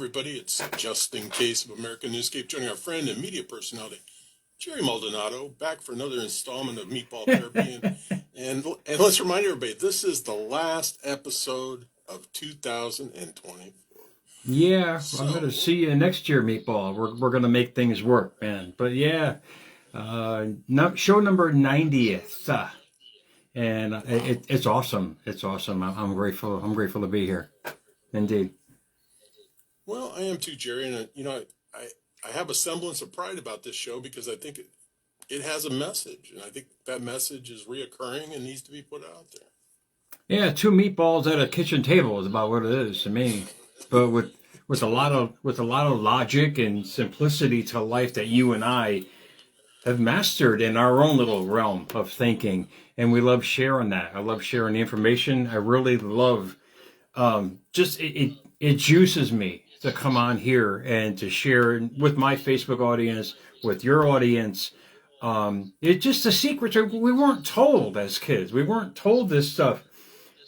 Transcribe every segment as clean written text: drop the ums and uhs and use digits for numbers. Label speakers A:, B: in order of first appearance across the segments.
A: everybody. It's Just in Case of American Newscape, joining our friend and media personality, Jerry Maldonado, back for another installment of Meatball Therapy. And let's remind everybody, this is the last episode of 2020.
B: Yeah, I'm going to see you next year, Meatball. We're going to make things work, man. But yeah, show number 90th. And it's awesome. It's awesome. I'm grateful. I'm grateful to be here. Indeed.
A: Well, I am too, Jerry. And, I have a semblance of pride about this show because I think it has a message. And I think that message is reoccurring and needs to be put out there.
B: Yeah, two meatballs at a kitchen table is about what it is to me. But with a lot of logic and simplicity to life that you and I have mastered in our own little realm of thinking. And we love sharing that. I love sharing the information. I really love it juices me to come on here and to share with my Facebook audience, with your audience. It's just the secrets we weren't told as kids. We weren't told this stuff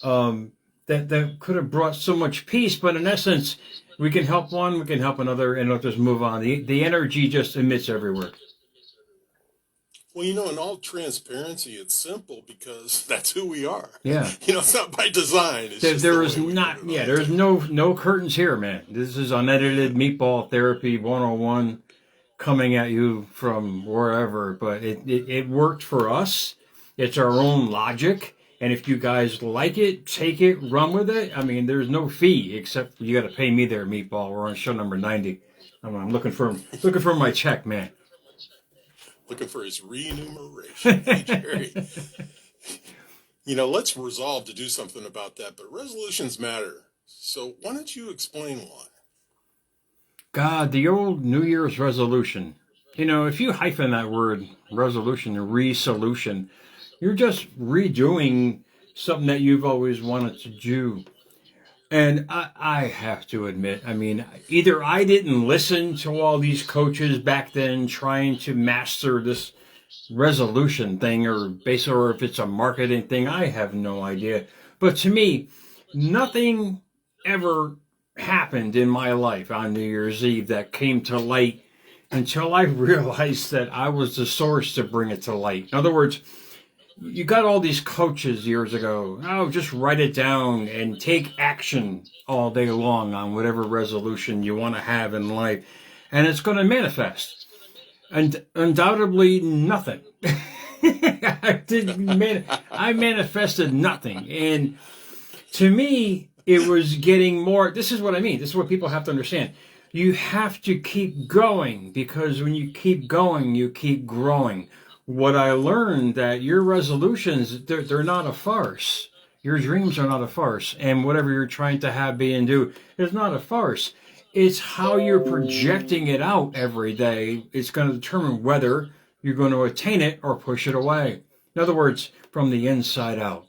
B: that could have brought so much peace. But in essence, we can help one, we can help another, and it'll just move on. The energy just emits everywhere.
A: Well, in all transparency, it's simple because that's who we are.
B: Yeah.
A: It's not by design. It's
B: there's no curtains here, man. This is unedited Meatball Therapy 101 coming at you from wherever. But it worked for us. It's our own logic. And if you guys like it, take it, run with it. I mean, there's no fee except you got to pay me there, Meatball. We're on show number 90. I'm looking for my check, man.
A: Looking for his remuneration. Hey, Jerry. Let's resolve to do something about that, but resolutions matter. So why don't you explain why?
B: God, the old New Year's resolution. If you hyphen that word resolution, resolution, you're just redoing something that you've always wanted to do. And I have to admit, either I didn't listen to all these coaches back then trying to master this resolution thing, or if it's a marketing thing, I have no idea. But to me, nothing ever happened in my life on New Year's Eve that came to light until I realized that I was the source to bring it to light. In other words, you got all these coaches years ago. Oh, just write it down and take action all day long on whatever resolution you want to have in life. And it's going to manifest. And undoubtedly nothing. I manifested nothing. And to me, it was getting more. This is what I mean. This is what people have to understand. You have to keep going, because when you keep going, you keep growing. What I learned, that your resolutions, they're not a farce. Your dreams are not a farce. And whatever you're trying to have, be, and do is not a farce. It's how you're projecting it out every day. It's going to determine whether you're going to attain it or push it away. In other words, from the inside out.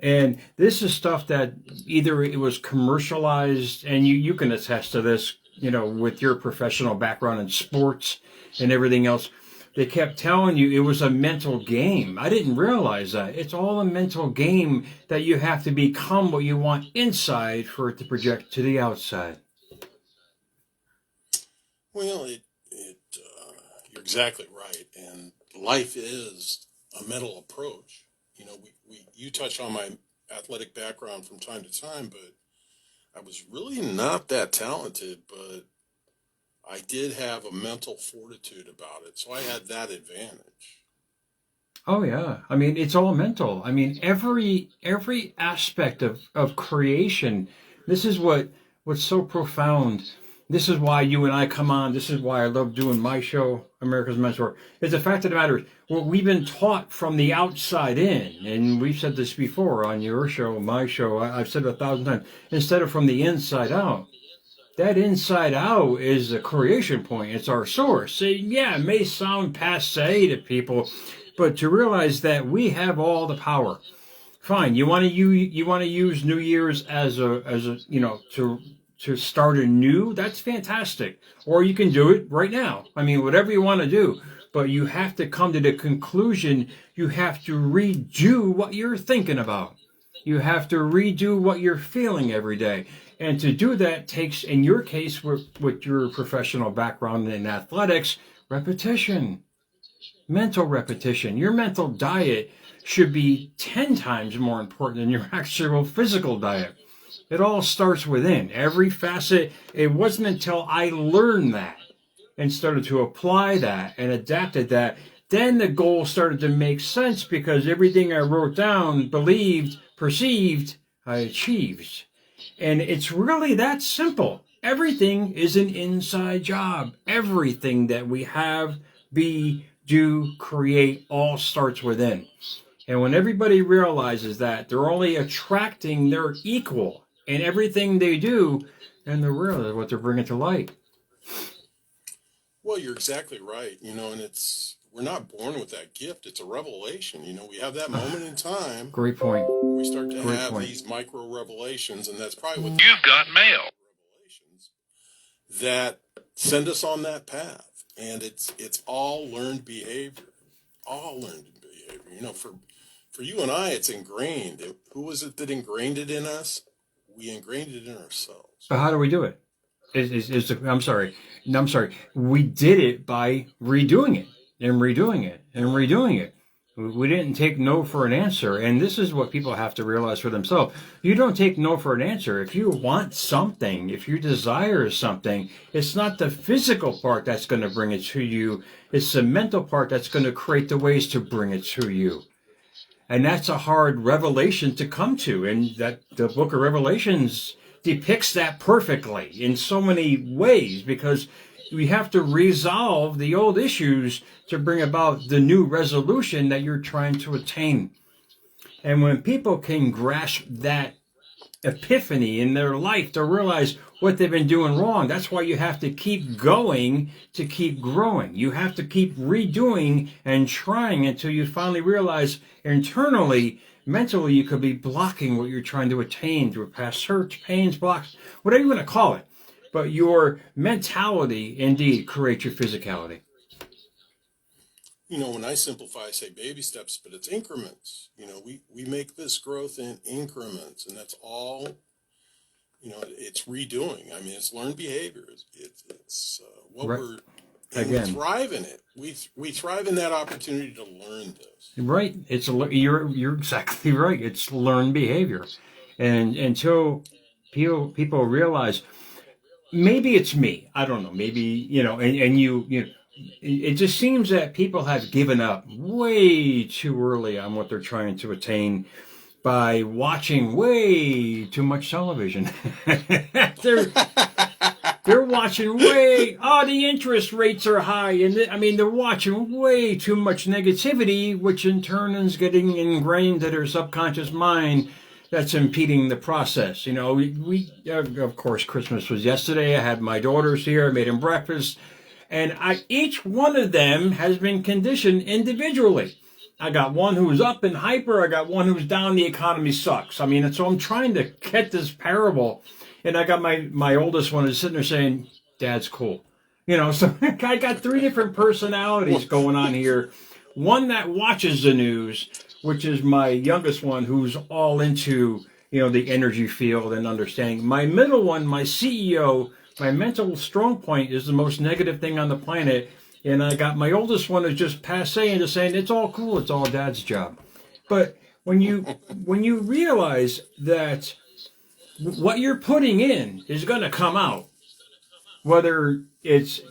B: And this is stuff that either it was commercialized, and you can attest to this, with your professional background in sports and everything else. They kept telling you it was a mental game. I didn't realize that. It's all a mental game, that you have to become what you want inside for it to project to the outside.
A: Well, you're exactly right. And life is a mental approach. You touch on my athletic background from time to time, but I was really not that talented, but I did have a mental fortitude about it, so I had that advantage.
B: Oh yeah, it's all mental. Every aspect of creation. This is what's so profound. This is why you and I come on. This is why I love doing my show, America's Mentor. It's the fact of the matter is, what we've been taught from the outside in, and we've said this before on your show, my show. I've said it 1,000 times. Instead of from the inside out. That inside out is the creation point. It's our source. Yeah, it may sound passé to people, but to realize that we have all the power. Fine, you want to use New Year's as to start anew. That's fantastic. Or you can do it right now. Whatever you want to do. But you have to come to the conclusion. You have to redo what you're thinking about. You have to redo what you're feeling every day. And to do that takes, in your case, with your professional background in athletics, repetition, mental repetition. Your mental diet should be 10 times more important than your actual physical diet. It all starts within. Every facet, it wasn't until I learned that and started to apply that and adapted that, then the goal started to make sense because everything I wrote down, believed, perceived, I achieved. And it's really that simple. Everything is an inside job. Everything that we have, be, do, create, all starts within. And when everybody realizes that, they're only attracting their equal in everything they do, then they realize what they're bringing to light.
A: Well, you're exactly right. And we're not born with that gift. It's a revelation. We have that moment in time
B: Great point.
A: where we start to
B: Great
A: have
B: point.
A: these micro revelations, and that's probably what you've got mail revelations that send us on that path. And it's all learned behavior, all learned behavior. For you and I, it's ingrained. Who was it that ingrained it in us? We ingrained it in ourselves.
B: But how do we do it? I'm sorry. No, I'm sorry. We did it by redoing it and redoing it and redoing it. We didn't take no for an answer. And this is what people have to realize for themselves. You don't take no for an answer. If you want something, if you desire something, it's not the physical part that's going to bring it to you. It's the mental part that's going to create the ways to bring it to you. And that's a hard revelation to come to. And that the book of Revelations depicts that perfectly in so many ways, because we have to resolve the old issues to bring about the new resolution that you're trying to attain. And when people can grasp that epiphany in their life to realize what they've been doing wrong, that's why you have to keep going to keep growing. You have to keep redoing and trying until you finally realize internally, mentally, you could be blocking what you're trying to attain through past hurts, pains, blocks, whatever you want to call it. But your mentality indeed creates your physicality.
A: When I simplify, I say baby steps, but it's increments. We make this growth in increments, and that's all. It's redoing. I mean, it's learned behavior. It's what
B: Right.
A: we're and we thrive in it. We thrive in that opportunity to learn this.
B: Right. You're exactly right. It's learned behavior, and until people realize, maybe it's me. I don't know. Maybe and you. It just seems that people have given up way too early on what they're trying to attain by watching way too much television. They're watching the interest rates are high. And they're watching way too much negativity, which in turn is getting ingrained to their subconscious mind. That's impeding the process. We of course, Christmas was yesterday. I had my daughters here. I made them breakfast. And each one of them has been conditioned individually. I got one who's up and hyper. I got one who's down. The economy sucks. So I'm trying to get this parable. And I got my oldest one is sitting there saying, Dad's cool. So I got three different personalities going on here. One that watches the news, which is my youngest one, who's all into, the energy field and understanding. My middle one, my CEO, my mental strong point, is the most negative thing on the planet. And I got my oldest one who's just passe and just saying, it's all cool. It's all Dad's job. But when you realize that what you're putting in is going to come out, whether it's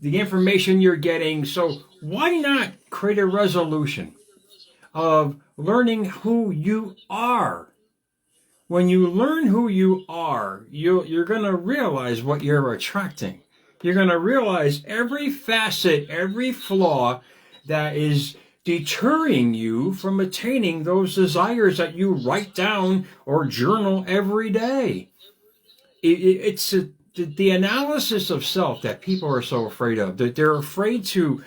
B: the information you're getting. So why not create a resolution of learning who you are? When you learn who you are, you're going to realize what you're attracting. You're going to realize every facet, every flaw that is deterring you from attaining those desires that you write down or journal every day. It's the analysis of self that people are so afraid of. That they're afraid to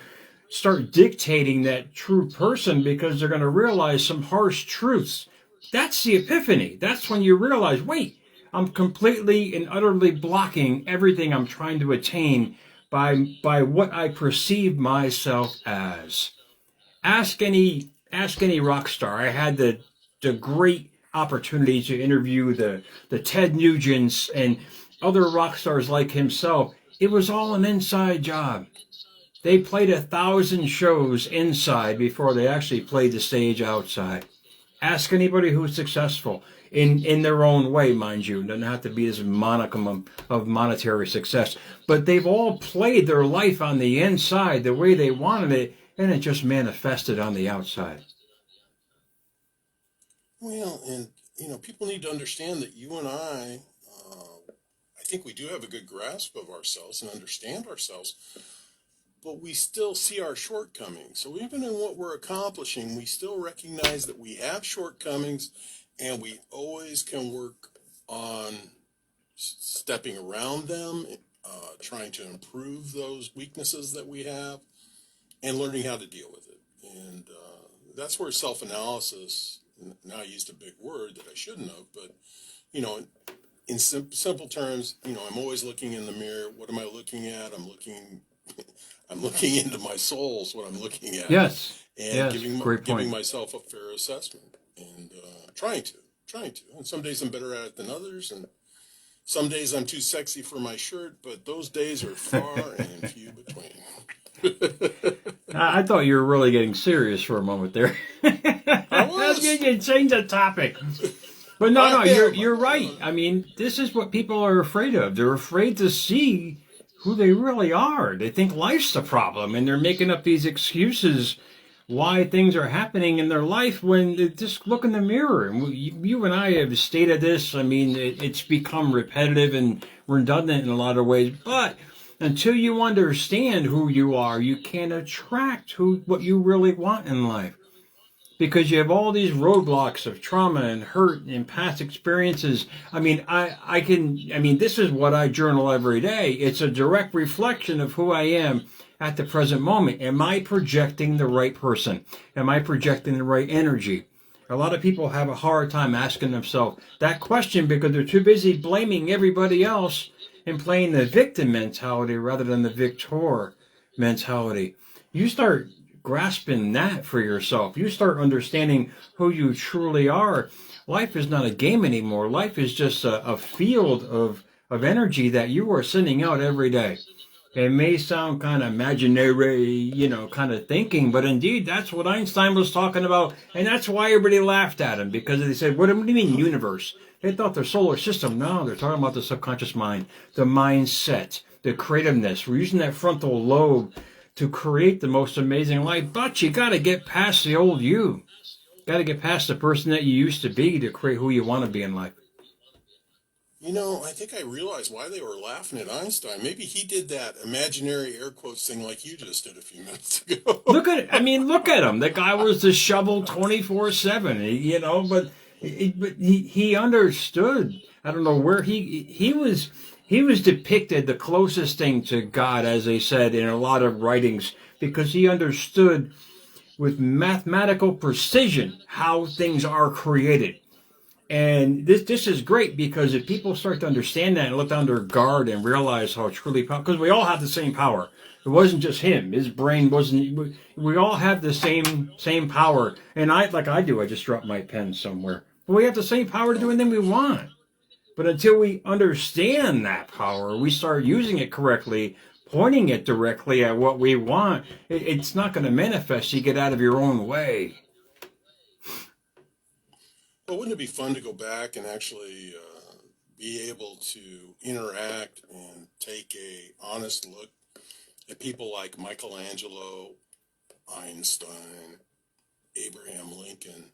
B: start dictating that true person because they're going to realize some harsh truths. That's the epiphany. That's when you realize, wait, I'm completely and utterly blocking everything I'm trying to attain by what I perceive myself as. Ask any rock star. I had the great opportunity to interview the Ted Nugents and other rock stars like himself, it was all an inside job. They played 1,000 shows inside before they actually played the stage outside. Ask anybody who's successful in their own way, mind you. It doesn't have to be this monicum of monetary success. But they've all played their life on the inside the way they wanted it, and it just manifested on the outside.
A: Well, and people need to understand that you and I think we do have a good grasp of ourselves and understand ourselves, but we still see our shortcomings. So even in what we're accomplishing, we still recognize that we have shortcomings, and we always can work on stepping around them, trying to improve those weaknesses that we have, and learning how to deal with it. And that's where self-analysis, now I used a big word that I shouldn't have, but, in simple terms, I'm always looking in the mirror. What am I looking at? I'm looking into my soul is what I'm looking at.
B: Yes.
A: And
B: Yes. Great
A: giving
B: point.
A: myself a fair assessment, and trying to. And some days I'm better at it than others, and some days I'm too sexy for my shirt, but those days are far and few between.
B: I thought you were really getting serious for a moment there.
A: I was.
B: You changed the topic. But no, you're right. I mean, this is what people are afraid of. They're afraid to see who they really are. They think life's the problem, and they're making up these excuses why things are happening in their life when they just look in the mirror. And you and I have stated this. I mean, it's become repetitive and redundant in a lot of ways. But until you understand who you are, you can't attract what you really want in life. Because you have all these roadblocks of trauma and hurt and past experiences. I mean, this is what I journal every day. It's a direct reflection of who I am at the present moment. Am I projecting the right person? Am I projecting the right energy? A lot of people have a hard time asking themselves that question because they're too busy blaming everybody else and playing the victim mentality rather than the victor mentality. You start grasping that for yourself. You start understanding who you truly are. Life is not a game anymore. Life is just a field of energy that you are sending out every day. It may sound kind of imaginary, kind of thinking, but indeed, that's what Einstein was talking about, and that's why everybody laughed at him, because they said, what do you mean universe? They thought their solar system. No, they're talking about the subconscious mind, the mindset, the creativeness. We're using that frontal lobe to create the most amazing life, but you got to get past the old you. Got to get past the person that you used to be to create who you want to be in life.
A: I think I realized why they were laughing at Einstein. Maybe he did that imaginary air quotes thing like you just did a few minutes ago.
B: Look at it. I mean, look at him. The guy was the shovel 24/7, but he understood. I don't know where he was depicted the closest thing to God, as they said in a lot of writings, because he understood with mathematical precision how things are created. And this is great because if people start to understand that and look under guard and realize how truly powerful, because we all have the same power. It wasn't just him. His brain wasn't. We all have the same power. And I just dropped my pen somewhere. But we have the same power to do anything we want. But until we understand that power, we start using it correctly, pointing it directly at what we want, it's not going to manifest. You get out of your own way.
A: Well, wouldn't it be fun to go back and actually be able to interact and take a honest look at people like Michelangelo, Einstein, Abraham Lincoln,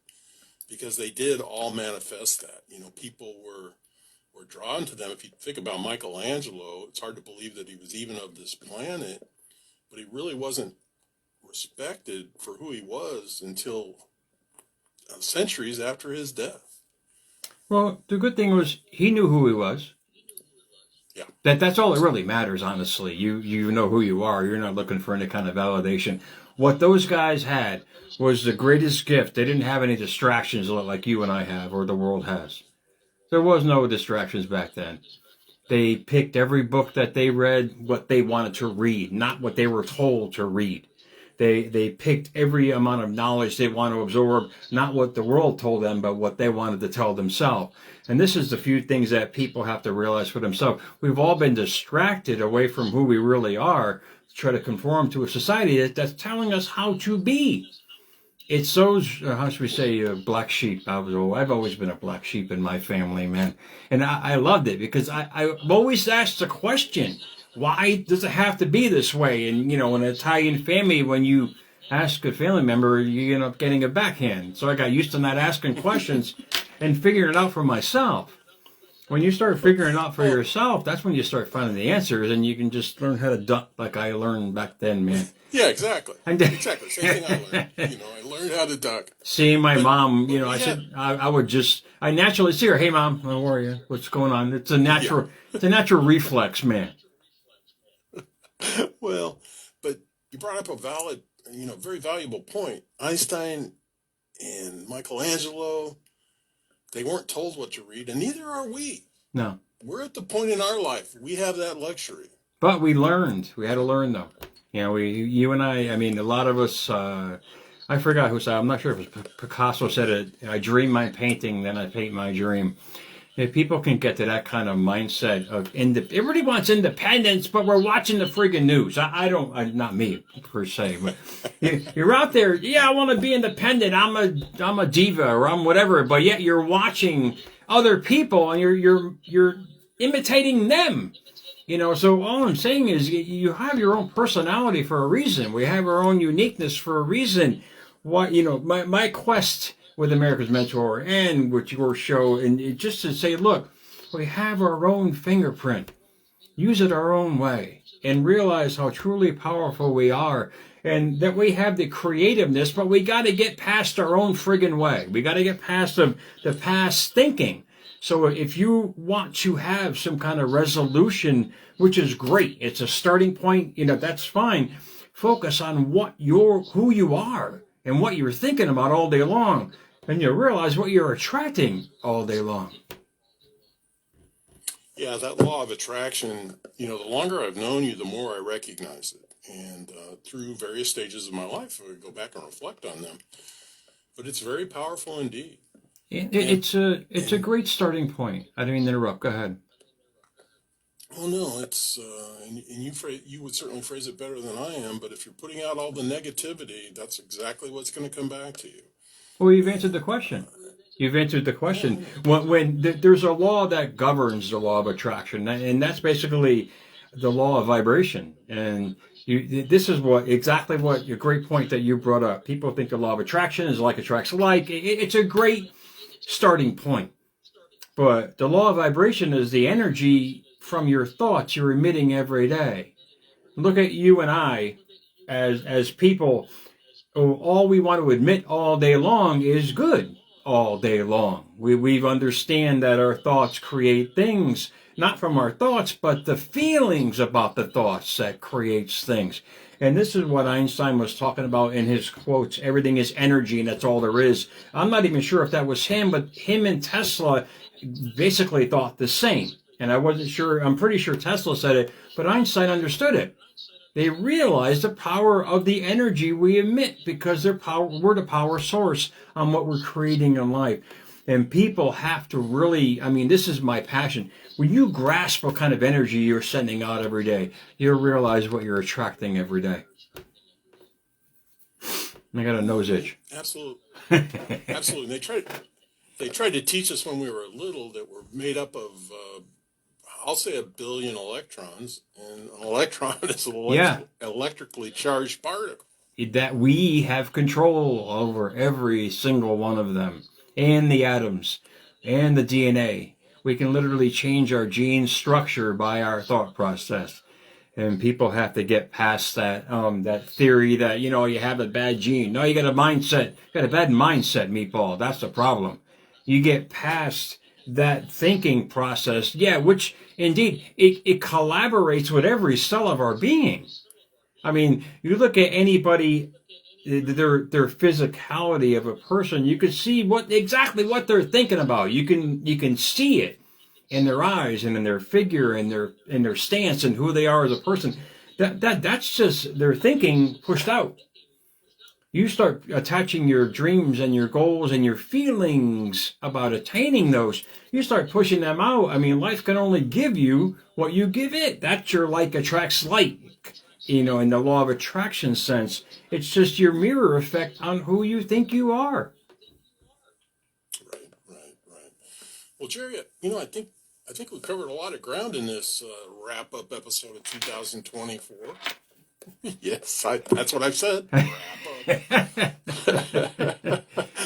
A: because they did all manifest that. People were drawn to them. If you think about Michelangelo, it's hard to believe that he was even of this planet, but he really wasn't respected for who he was until centuries after his death.
B: Well, the good thing was he knew who he was.
A: Yeah.
B: That's all that really matters, honestly. You know who you are. You're not looking for any kind of validation. What those guys had was the greatest gift. They didn't have any distractions like you and I have or the world has. There was no distractions back then. They picked every book that they read what they wanted to read, not what they were told to read. They picked every amount of knowledge they want to absorb, not what the world told them, but what they wanted to tell themselves. And this is the few things that people have to realize for themselves. We've all been distracted away from who we really are to try to conform to a society that's telling us how to be. It's those, how should we say, black sheep. I've always been a black sheep in my family, man. And I loved it because I've always asked the question, why does it have to be this way? And, in an Italian family, when you ask a family member, you end up getting a backhand. So I got used to not asking questions and figuring it out for myself. When you start figuring it out for yourself, that's when you start finding the answers, and you can just learn how to duck like I learned back then, man.
A: Yeah, exactly. Exactly. Same thing I learned. I learned how to duck.
B: Seeing my mom, I naturally see her. Hey, Mom, how are you? What's going on? It's a natural reflex, man.
A: Well, but you brought up a valid, very valuable point. Einstein and Michelangelo, they weren't told what to read, and neither are we.
B: No.
A: We're at the point in our life. We have that luxury.
B: But we learned. We had to learn, though. You and I mean, a lot of us, I forgot who said it. I'm not sure if it was Picasso said it. I dream my painting, then I paint my dream. If people can get to that kind of mindset of everybody wants independence, but we're watching the friggin' news. Not me per se, but you're out there. Yeah, I want to be independent. I'm a diva or I'm whatever, but yet you're watching other people and you're imitating them. So all I'm saying is you have your own personality for a reason. We have our own uniqueness for a reason. My quest with America's Mentor and with your show, and just to say, look, we have our own fingerprint. Use it our own way and realize how truly powerful we are and that we have the creativeness, but we got to get past our own friggin' way. We got to get past the past thinking. So if you want to have some kind of resolution, which is great, it's a starting point, that's fine. Focus on who you are and what you're thinking about all day long. And you realize what you're attracting all day long.
A: Yeah, that law of attraction, the longer I've known you, the more I recognize it. And through various stages of my life, I go back and reflect on them. But it's very powerful indeed.
B: It's a great starting point. I didn't mean to interrupt. Go ahead.
A: Well, no, it's and you would certainly phrase it better than I am. But if you're putting out all the negativity, that's exactly what's going to come back to you.
B: Well, you've answered the question. When there's a law that governs the law of attraction, and that's basically the law of vibration. And this is exactly what your great point that you brought up. People think the law of attraction is like attracts like. It's a great starting point. But the law of vibration is the energy from your thoughts you're emitting every day. Look at you and I as people. All we want to admit all day long is good all day long. We understand that our thoughts create things, not from our thoughts, but the feelings about the thoughts that creates things. And this is what Einstein was talking about in his quotes. Everything is energy, and that's all there is. I'm not even sure if that was him, but him and Tesla basically thought the same. And I wasn't sure. I'm pretty sure Tesla said it, but Einstein understood it. They realize the power of the energy we emit because we're the power source on what we're creating in life. And people have to really, this is my passion. When you grasp what kind of energy you're sending out every day, you'll realize what you're attracting every day. I got a nose itch.
A: Absolutely. Absolutely. They tried to teach us when we were little that we're made up of I'll say 1 billion electrons, and an electron is an electrically charged particle.
B: That we have control over every single one of them, and the atoms, and the DNA. We can literally change our gene structure by our thought process. And people have to get past that that theory that, you have a bad gene. No, you got a mindset. You got a bad mindset, meatball. That's the problem. You get past that thinking process, which indeed it collaborates with every cell of our being. You look at anybody, their physicality of a person, you can see exactly what they're thinking about. You can see it in their eyes and in their figure and their stance and who they are as a person. That's just their thinking pushed out. You start attaching your dreams and your goals and your feelings about attaining those. You start pushing them out. I mean, life can only give you what you give it. That's your like attracts like, in the law of attraction sense. It's just your mirror effect on who you think you are.
A: Right, right, right. Well, Jerry, I think we covered a lot of ground in this wrap up episode of 2024. Yes, that's what I've said. Wrap up.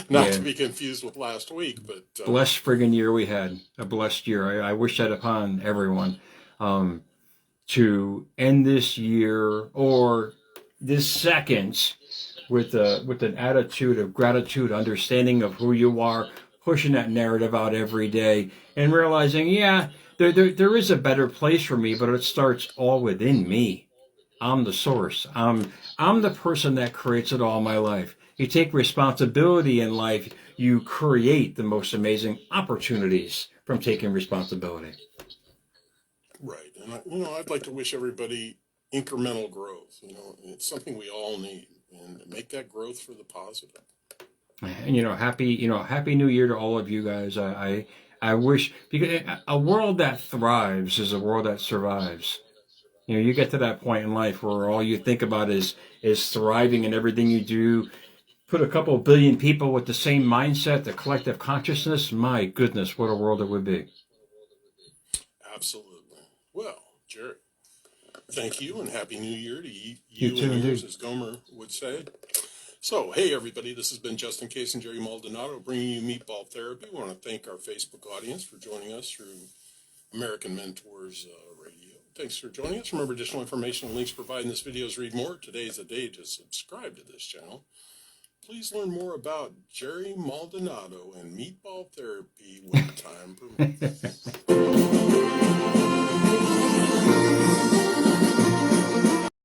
A: Not
B: Yeah.
A: to be confused with last week, but
B: Blessed friggin' year we had. A blessed year. I wish that upon everyone. Um, to end this year or this second with an attitude of gratitude, understanding of who you are, pushing that narrative out every day, and realizing, yeah, there is a better place for me, but it starts all within me. I'm the source. I'm the person that creates it all in my life. You take responsibility in life, you create the most amazing opportunities from taking responsibility.
A: right. And I'd like to wish everybody incremental growth. It's something we all need, and make that growth for the positive.
B: And happy New Year to all of you guys. I wish, because a world that thrives is a world that survives. You get to that point in life where all you think about is thriving in everything you do. Put a couple of billion people with the same mindset, the collective consciousness. My goodness, what a world it would be.
A: Absolutely. Well, Jerry, thank you, and happy New Year to you,
B: You
A: you
B: too,
A: and yours,
B: indeed.
A: as Gomer would say. So, hey everybody, this has been Justin Case and Jerry Maldonado bringing you Meatball Therapy. We want to thank our Facebook audience for joining us through American Mentors Radio. Thanks for joining us. Remember, additional information and links provided in this video's read more. Today is the day to subscribe to this channel. Please learn more about Jerry Maldonado and Meatball Therapy when time permits.